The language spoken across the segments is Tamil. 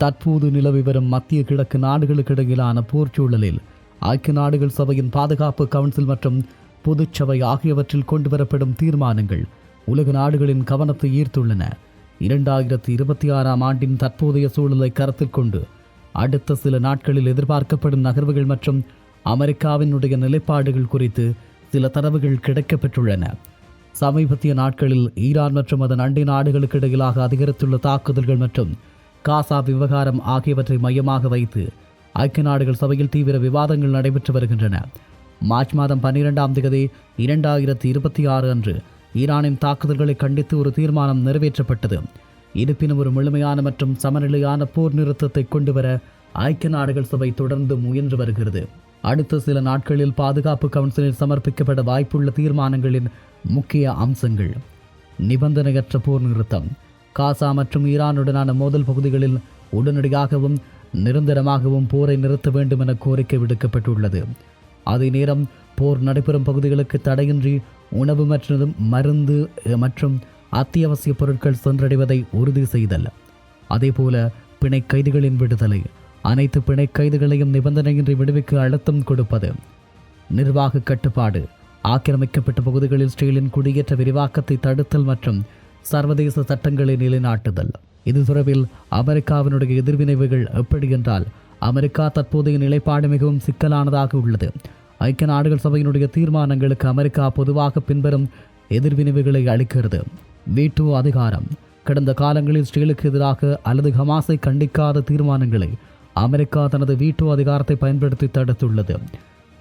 தற்போது நிலவி வரும் மத்திய கிழக்கு நாடுகளுக்கிடையிலான போர் சூழலில் ஐக்கிய நாடுகள் சபையின் பாதுகாப்பு கவுன்சில் மற்றும் பொதுச்சபை ஆகியவற்றில் கொண்டுவரப்படும் தீர்மானங்கள் உலக நாடுகளின் கவனத்தை ஈர்த்துள்ளன. 2026ஆம் ஆண்டின் தற்போதைய சூழலை கருத்தில் கொண்டு அடுத்த சில நாட்களில் எதிர்பார்க்கப்படும் நகர்வுகள் மற்றும் அமெரிக்காவினுடைய நிலைப்பாடுகள் குறித்து சில தரவுகள் கிடைக்கப்பெற்றுள்ளன. சமீபத்திய நாட்களில் ஈரான் மற்றும் அதன் அண்டை நாடுகளுக்கு இடையிலாக அதிகரித்துள்ள தாக்குதல்கள் மற்றும் காசா விவகாரம் ஆகியவற்றை மையமாக வைத்து ஐக்கிய நாடுகள் சபையில் தீவிர விவாதங்கள் நடைபெற்று வருகின்றன. மார்ச் மாதம் 12ஆம் தேதி 2026 அன்று ஈரானின் தாக்குதல்களை கண்டித்து ஒரு தீர்மானம் நிறைவேற்றப்பட்டது. இருப்பினும் ஒரு முழுமையான மற்றும் சமநிலையான போர் நிறுத்தத்தை கொண்டுவர ஐக்கிய நாடுகள் சபை தொடர்ந்து முயன்று வருகிறது. அடுத்த சில நாட்களில் பாதுகாப்பு கவுன்சிலில் சமர்ப்பிக்கப்பட வாய்ப்புள்ள தீர்மானங்களின் முக்கிய அம்சங்கள்: நிபந்தனையற்ற போர் நிறுத்தம், காசா மற்றும் ஈரானுடனான மோதல் பகுதிகளில் உடனடியாகவும் நிரந்தரமாகவும் போரை நிறுத்த வேண்டும் என கோரிக்கை விடுக்கப்பட்டுள்ளது. அதே நேரம் போர் நடைபெறும் பகுதிகளுக்கு தடையின்றி உணவு மற்றும் மருந்து மற்றும் அத்தியாவசிய பொருட்கள் சென்றடைவதை உறுதி செய்தல். அதேபோல பிணை கைதிகளின் விடுதலை, அனைத்து பிணை கைதிகளையும் நிபந்தனையின்றி விடுவிக்க அழுத்தம் கொடுப்பது, நிர்வாக கட்டுப்பாடு, ஆக்கிரமிக்கப்பட்ட பகுதிகளில் இஸ்ரேலின் குடியேற்ற விரிவாக்கத்தை தடுத்தல் மற்றும் சர்வதேச சட்டங்களை நிலைநாட்டுதல். இது தொடர்பில் அமெரிக்காவினுடைய எதிர்வினைவுகள் எப்படி என்றால், அமெரிக்கா தற்போதைய நிலைப்பாடு மிகவும் சிக்கலானதாக உள்ளது. ஐக்கிய நாடுகள் சபையினுடைய தீர்மானங்களுக்கு அமெரிக்கா பொதுவாக பின்வரும் எதிர்வினைவுகளை அளிக்கிறது. வீட்டோ அதிகாரம். கடந்த காலங்களில் இஸ்ரேலுக்கு எதிராக அல்லது ஹமாஸை கண்டிக்காத தீர்மானங்களை அமெரிக்கா தனது வீட்டோ அதிகாரத்தை பயன்படுத்தி தடுத்துள்ளது.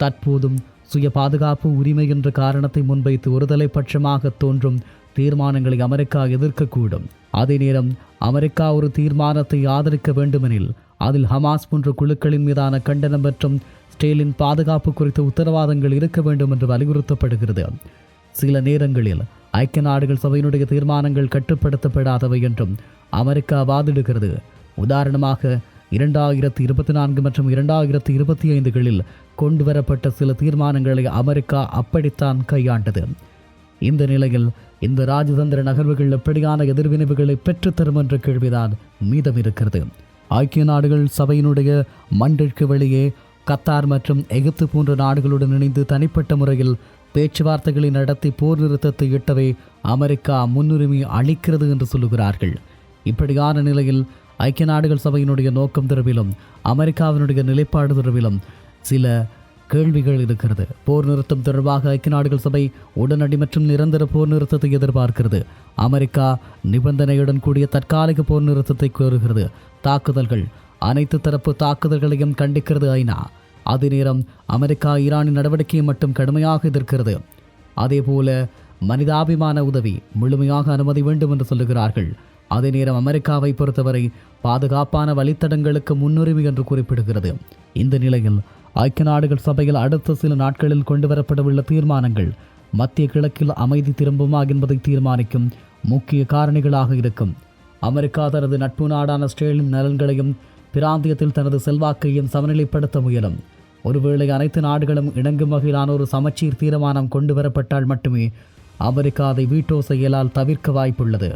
தற்போதும் சுய பாதுகாப்பு உரிமை என்ற காரணத்தை முன்வைத்து ஒருதலை பட்சமாக தோன்றும் தீர்மானங்களை அமெரிக்கா எதிர்க்கக்கூடும். அதே நேரம் அமெரிக்கா ஒரு தீர்மானத்தை ஆதரிக்க வேண்டுமெனில் அதில் ஹமாஸ் போன்ற குழுக்களின் மீதான கண்டனம் மற்றும் இஸ்ரேலின் பாதுகாப்பு குறித்த உத்தரவாதங்கள் இருக்க வேண்டும் என்று வலியுறுத்தப்படுகிறது. சில நேரங்களில் ஐக்கிய நாடுகள் சபையினுடைய தீர்மானங்கள் கட்டுப்படுத்தப்படாதவை என்றும் அமெரிக்கா வாதிடுகிறது. உதாரணமாக 2024 மற்றும் 2025களில் கொண்டுவரப்பட்ட சில தீர்மானங்களை அமெரிக்கா அப்படித்தான் கையாண்டது. இந்த நிலையில் இந்த ராஜதந்திர நகர்வுகள் எப்படியான எதிர்வினைவுகளை பெற்றுத்தரும் என்ற கேள்விதான் மீதம் இருக்கிறது. ஐக்கிய நாடுகள் சபையினுடைய மண்டிற்கு வெளியே கத்தார் மற்றும் எகிப்து போன்ற நாடுகளுடன் இணைந்து தனிப்பட்ட முறையில் பேச்சுவார்த்தைகளை நடத்தி போர் நிறுத்தத்தை இட்டவே அமெரிக்கா முன்னுரிமை அளிக்கிறது என்று சொல்லுகிறார்கள். இப்படியான நிலையில் ஐக்கிய நாடுகள் சபையினுடைய நோக்கம் தொடர்பிலும் அமெரிக்காவினுடைய நிலைப்பாடு தொடர்பிலும் சில கேள்விகள் இருக்கிறது. போர் நிறுத்தம் தொடர்பாக ஐக்கிய நாடுகள் சபை உடனடி மற்றும் நிரந்தர போர் நிறுத்தத்தை எதிர்பார்க்கிறது. அமெரிக்கா நிபந்தனையுடன் கூடிய தற்காலிக போர் நிறுத்தத்தை கோருகிறது. தாக்குதல்கள், அனைத்து தரப்பு தாக்குதல்களையும் கண்டிக்கிறது ஐநா. அதே நேரம் அமெரிக்கா ஈரானின் நடவடிக்கையை மட்டும் கடுமையாக எதிர்க்கிறது. அதேபோல மனிதாபிமான உதவி முழுமையாக அனுமதி வேண்டும் என்று சொல்லுகிறார்கள். அதே நேரம் அமெரிக்காவை பொறுத்தவரை பாதுகாப்பான வழித்தடங்களுக்கு முன்னுரிமை என்று குறிப்பிடுகிறது. இந்த நிலையில் ஐக்கிய நாடுகள் சபையில் அடுத்த சில நாட்களில் கொண்டுவரப்படவுள்ள தீர்மானங்கள் மத்திய கிழக்கில் அமைதி திரும்புமா என்பதை தீர்மானிக்கும் முக்கிய காரணிகளாக இருக்கும். அமெரிக்கா தனது நட்பு நாடான இஸ்ரேலின் நலன்களையும் பிராந்தியத்தில் தனது செல்வாக்கையும் சமநிலைப்படுத்த முயலும். ஒருவேளை அனைத்து நாடுகளும் இணங்கும் வகையிலான ஒரு சமச்சீர் தீர்மானம் கொண்டு வரப்பட்டால் மட்டுமே அமெரிக்கா அதை வீட்டோ செயலால் தவிர்க்க வாய்ப்புள்ளது.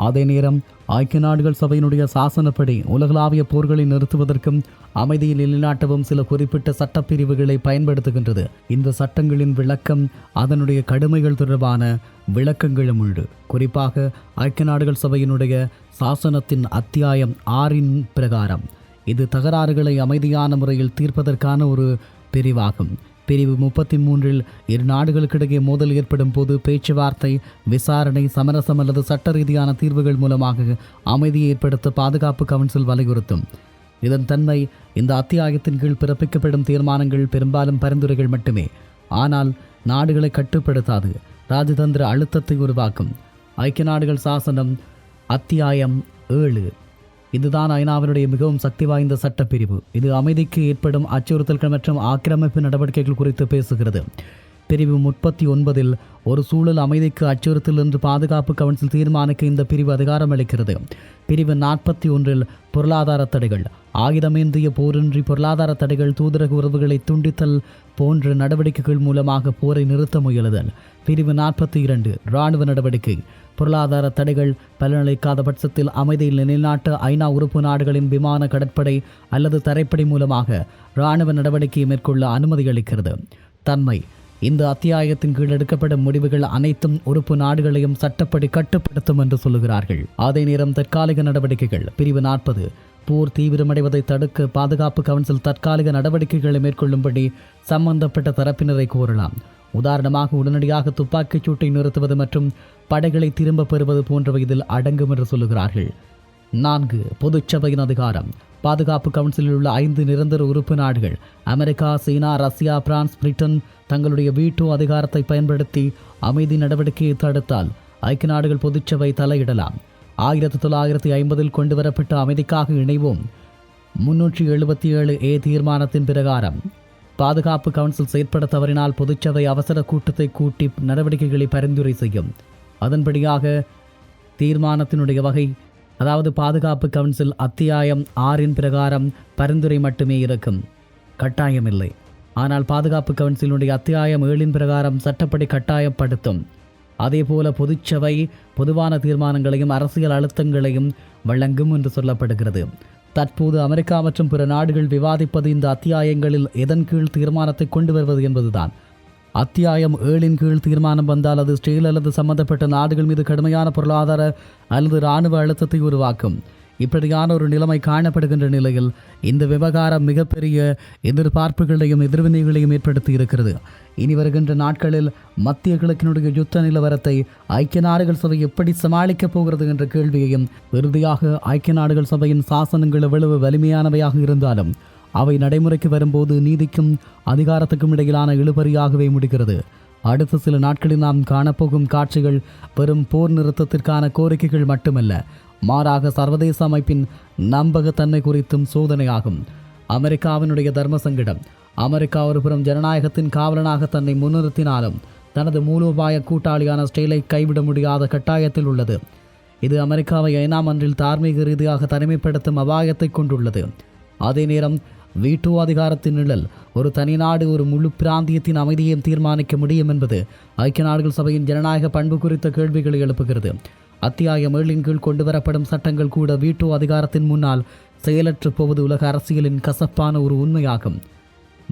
அதே நேரம் ஐக்கிய நாடுகள் சபையினுடைய சாசனப்படி உலகளாவிய போர்களை நிறுத்துவதற்கும் அமைதியை நிலைநாட்டவும் சில குறிப்பிட்ட சட்டப்பிரிவுகளை பயன்படுத்துகின்றது. இந்த சட்டங்களின் விளக்கம் அதனுடைய கடுமைகள் தொடர்பான விளக்கங்களும் உண்டு. குறிப்பாக ஐக்கிய நாடுகள் சபையினுடைய சாசனத்தின் அத்தியாயம் 6 பிரகாரம் இது தகராறுகளை அமைதியான முறையில் தீர்ப்பதற்கான ஒரு பிரிவாகும். பிரிவு 33 இரு நாடுகளுக்கிடையே மோதல் ஏற்படும் போது பேச்சுவார்த்தை, விசாரணை, சமரசம் அல்லது சட்ட ரீதியான தீர்வுகள் மூலமாக அமைதியை ஏற்படுத்த பாதுகாப்பு கவுன்சில் வலியுறுத்தும். இதன் தன்மை இந்த அத்தியாயத்தின் கீழ் பிறப்பிக்கப்படும் தீர்மானங்கள் பெரும்பாலும் பரிந்துரைகள் மட்டுமே, ஆனால் நாடுகளை கட்டுப்படுத்தாது, ராஜதந்திர அழுத்தத்தை உருவாக்கும். ஐக்கிய நாடுகள் சாசனம் அத்தியாயம் 7 இதுதான் ஐநாவினுடைய மிகவும் சக்தி வாய்ந்த சட்டப்பிரிவு. இது அமைதிக்கு ஏற்படும் அச்சுறுத்தல்கள் மற்றும் ஆக்கிரமிப்பு நடவடிக்கைகள் குறித்து பேசுகிறது. பிரிவு 39 ஒரு சூழல் அமைதிக்கு அச்சுறுத்தல் என்று பாதுகாப்பு கவுன்சில் தீர்மானிக்க இந்த பிரிவு அதிகாரம் அளிக்கிறது. பிரிவு 41 பொருளாதார தடைகள், ஆயுதமேந்திய போரின்றி பொருளாதார தடைகள், தூதரக உறவுகளை துண்டித்தல் போன்ற நடவடிக்கைகள் மூலமாக போரை நிறுத்த முயலுதல். பிரிவு 42 இராணுவ நடவடிக்கை. பொருளாதார தடைகள் பலனளிக்காத பட்சத்தில் அமைதியை நிலைநாட்ட ஐநா உறுப்பு நாடுகளின் விமான, கடற்படை அல்லது தரைப்படை மூலமாக இராணுவ நடவடிக்கையை மேற்கொள்ள அனுமதி அளிக்கிறது. தன்மை. இந்த அத்தியாயத்தின் கீழ் எடுக்கப்படும் முடிவுகள் அனைத்தும் உறுப்பு நாடுகளையும் சட்டப்படி கட்டுப்படுத்தும் என்று சொல்லுகிறார்கள். அதே நேரம் தற்காலிக நடவடிக்கைகள். பிரிவு 40 போர் தீவிரமடைவதை தடுக்க பாதுகாப்பு கவுன்சில் தற்காலிக நடவடிக்கைகளை மேற்கொள்ளும்படி சம்பந்தப்பட்ட தரப்பினரை கோரலாம். உதாரணமாக உடனடியாக துப்பாக்கிச் சூட்டை நிறுத்துவது மற்றும் படைகளை திரும்ப பெறுவது போன்றவை இதில் அடங்கும் என்று சொல்லுகிறார்கள். 4 பொதுச்சபையின் அதிகாரம். பாதுகாப்பு கவுன்சிலில் உள்ள 5 நிரந்தர உறுப்பு நாடுகள் அமெரிக்கா, சீனா, ரஷ்யா, பிரான்ஸ், பிரிட்டன் தங்களுடைய வீட்டோ அதிகாரத்தை பயன்படுத்தி அமைதி நடவடிக்கையை தடுத்தால் ஐக்கிய நாடுகள் பொதுச்சபை தலையிடலாம். 1950 கொண்டுவரப்பட்ட அமைதிக்காக இணைவோம் 377A தீர்மானத்தின் பிரகாரம் பாதுகாப்பு கவுன்சில் செயற்பட தவறினால் பொதுச்சபை அவசர கூட்டத்தை கூட்டி நடவடிக்கைகளை பரிந்துரை செய்யும். அதன்படியாக தீர்மானத்தினுடைய வகை, அதாவது பாதுகாப்பு கவுன்சில் அத்தியாயம் 6 பிரகாரம் பரிந்துரை மட்டுமே இருக்கும், கட்டாயமில்லை. ஆனால் பாதுகாப்பு கவுன்சிலுடைய அத்தியாயம் 7 பிரகாரம் சட்டப்படி கட்டாயப்படுத்தும். அதேபோல பொதுச்சபை பொதுவான தீர்மானங்களையும் அரசியல் அழுத்தங்களையும் வழங்கும் என்று சொல்லப்படுகிறது. தற்போது அமெரிக்கா மற்றும் பிற நாடுகள் விவாதிப்பது இந்த அத்தியாயங்களில் எதன் கீழ் தீர்மானத்தை கொண்டு வருவது என்பதுதான். அத்தியாயம் 7 கீழ் தீர்மானம் வந்தால் அது ஸ்டேல் அல்லது சம்பந்தப்பட்ட நாடுகள் மீது கடுமையான பொருளாதார அல்லது இராணுவ அழுத்தத்தை உருவாக்கும். இப்படியான ஒரு நிலைமை காணப்படுகின்ற நிலையில் இந்த விவகாரம் மிகப்பெரிய எதிர்பார்ப்புகளையும் எதிர்வினைகளையும் ஏற்படுத்தி இருக்கிறது. இனி வருகின்ற நாட்களில் மத்திய கிழக்கினுடைய யுத்த நிலவரத்தை ஐக்கிய நாடுகள் சபை எப்படி சமாளிக்கப் போகிறது என்ற கேள்வியையும், இறுதியாக ஐக்கிய நாடுகள் சபையின் சாசனங்கள் எவ்வளவு வலிமையானவையாக இருந்தாலும் அவை நடைமுறைக்கு வரும்போது நீதிக்கும் அதிகாரத்துக்கும் இடையிலான இழுபறியாகவே முடிகிறது. அடுத்த சில நாட்களில் நாம் காணப்போகும் காட்சிகள் வெறும் போர் நிறுத்தத்திற்கான கோரிக்கைகள் மட்டுமல்ல, மாறாக சர்வதேச அமைப்பின் நம்பகத்தன்மை குறித்தும் சோதனையாகும். அமெரிக்காவினுடைய தர்ம சங்கடம். அமெரிக்கா ஒருபுறம் ஜனநாயகத்தின் காவலனாக தன்னை முன்னிறுத்தினாலும் தனது மூலோபாய கூட்டாளியான ஸ்டேலை கைவிட முடியாத கட்டாயத்தில் உள்ளது. இது அமெரிக்காவை ஐநா மன்றில் தார்மீக ரீதியாக தனிமைப்படுத்தும் அபாயத்தை கொண்டுள்ளது. அதே நேரம் வீட்டோ அதிகாரத்தின் நிழல் ஒரு தனி நாடு ஒரு முழு பிராந்தியத்தின் அமைதியையும் தீர்மானிக்க முடியும் என்பது ஐக்கிய நாடுகள் சபையின் ஜனநாயக பண்பு குறித்த கேள்விகளை எழுப்புகிறது. அத்தியாயம் 7 கீழ் கொண்டுவரப்படும் சட்டங்கள் கூட வீட்டோ அதிகாரத்தின் முன்னால் செயலற்று போவது உலக அரசியலின் கசப்பான ஒரு உண்மையாகும்.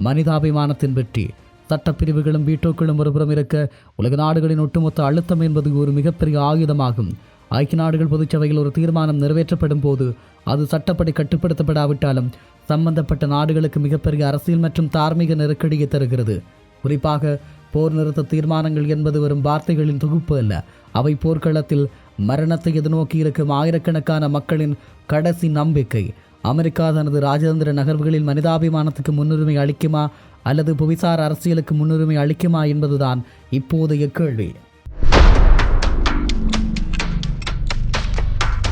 மனிதாபிமானத்தின் வெற்றி. சட்டப்பிரிவுகளும் வீட்டோக்களும் ஒருபுறம் இருக்க உலக நாடுகளின் ஒட்டுமொத்த அழுத்தம் என்பது ஒரு மிகப்பெரிய ஆயுதமாகும். ஐக்கிய நாடுகள் பொதுச்சபையில் ஒரு தீர்மானம் நிறைவேற்றப்படும் போது அது சட்டப்படி கட்டுப்படுத்தப்படாவிட்டாலும் சம்பந்தப்பட்ட நாடுகளுக்கு மிகப்பெரிய அரசியல் மற்றும் தார்மீக நெருக்கடியை தருகிறது. குறிப்பாக போர் நிறுத்த தீர்மானங்கள் என்பது வெறும் வார்த்தைகளின் தொகுப்பு அல்ல. அவை போர்க்களத்தில் மரணத்தை எதிர்நோக்கி இருக்கும் ஆயிரக்கணக்கான மக்களின் கடைசி நம்பிக்கை. அமெரிக்கா தனது ராஜதந்திர நகர்வுகளில் மனிதாபிமானத்துக்கு முன்னுரிமை அளிக்குமா அல்லது புவிசார் அரசியலுக்கு முன்னுரிமை அளிக்குமா என்பதுதான் இப்போதைய கேள்வி.